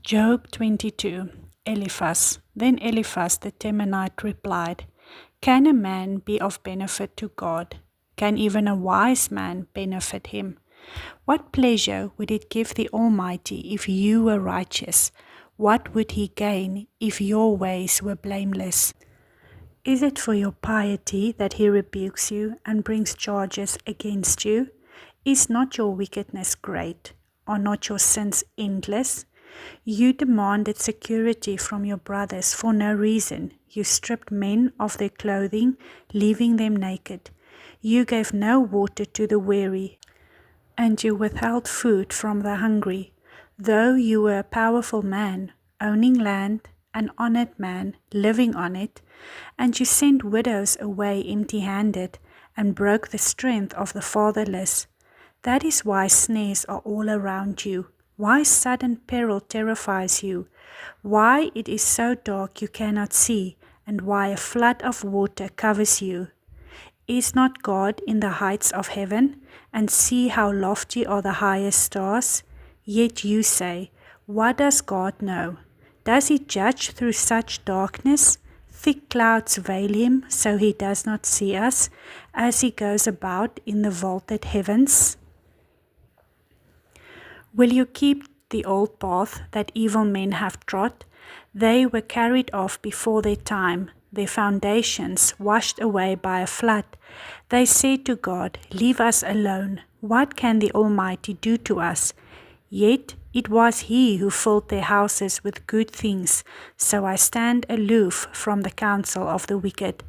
Job 22. Eliphaz. Then Eliphaz the Temanite replied, Can a man be of benefit to God? Can even a wise man benefit him? What pleasure would it give the Almighty if you were righteous? What would he gain if your ways were blameless? Is it for your piety that he rebukes you and brings charges against you? Is not your wickedness great? Are not your sins endless? You demanded security from your brothers for no reason. You stripped men of their clothing, leaving them naked. You gave no water to the weary, and you withheld food from the hungry. Though you were a powerful man, owning land, an honored man, living on it, and you sent widows away empty-handed, and broke the strength of the fatherless. That is why snares are all around you, why sudden peril terrifies you, why it is so dark you cannot see, and why a flood of water covers you. Is not God in the heights of heaven? And see how lofty are the highest stars? Yet you say, What does God know? Does he judge through such darkness? Thick clouds veil him, so he does not see us, as he goes about in the vaulted heavens. Will you keep the old path that evil men have trod? They were carried off before their time, their foundations washed away by a flood. They said to God, Leave us alone. What can the Almighty do to us? Yet it was He who filled their houses with good things, so I stand aloof from the counsel of the wicked.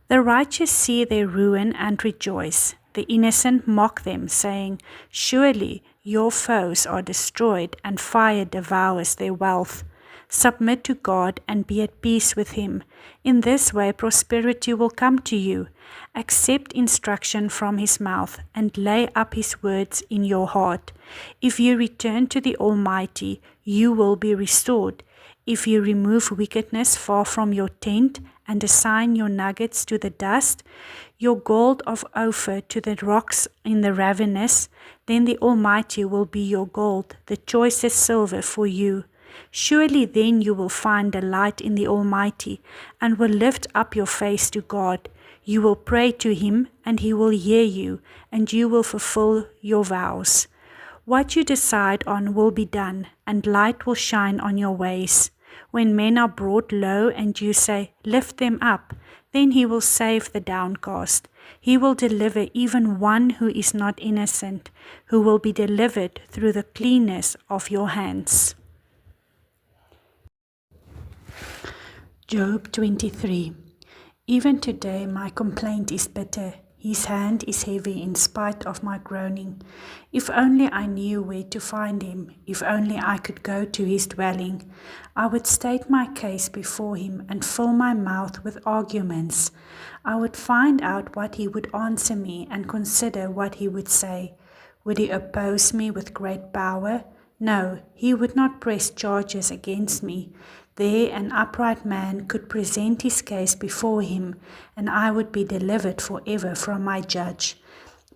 The righteous see their ruin and rejoice. The innocent mock them, saying, Surely your foes are destroyed, and fire devours their wealth. Submit to God and be at peace with Him. In this way prosperity will come to you. Accept instruction from His mouth, and lay up His words in your heart. If you return to the Almighty, you will be restored. If you remove wickedness far from your tent, and assign your nuggets to the dust, your gold of Ophir to the rocks in the ravenous, then the Almighty will be your gold, the choicest silver for you. Surely then you will find delight in the Almighty, and will lift up your face to God. You will pray to Him, and He will hear you, and you will fulfill your vows. What you decide on will be done, and light will shine on your ways. When men are brought low and you say, Lift them up, then He will save the downcast. He will deliver even one who is not innocent, who will be delivered through the cleanness of your hands. Job 23. Even today my complaint is bitter. His hand is heavy in spite of my groaning. If only I knew where to find him, if only I could go to his dwelling, I would state my case before him and fill my mouth with arguments. I would find out what he would answer me and consider what he would say. Would he oppose me with great power? No, he would not press charges against me. There an upright man could present his case before him, and I would be delivered forever from my judge.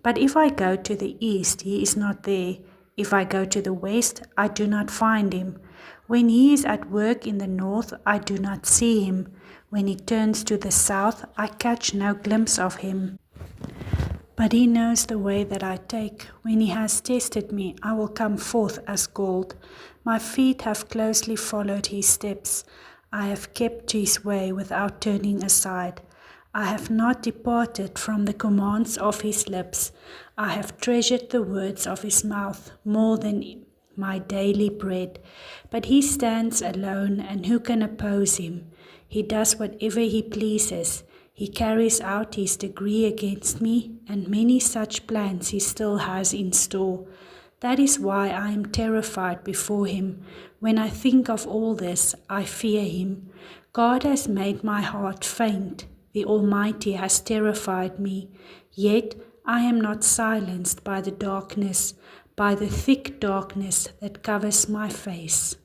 But if I go to the east, he is not there. If I go to the west, I do not find him. When he is at work in the north, I do not see him. When he turns to the south, I catch no glimpse of him. But he knows the way that I take. When he has tested me, I will come forth as gold. My feet have closely followed his steps. I have kept his way without turning aside. I have not departed from the commands of his lips. I have treasured the words of his mouth more than my daily bread. But he stands alone, and who can oppose him? He does whatever he pleases. He carries out his decree against me, and many such plans he still has in store. That is why I am terrified before him. When I think of all this, I fear him. God has made my heart faint. The Almighty has terrified me. Yet I am not silenced by the darkness, by the thick darkness that covers my face.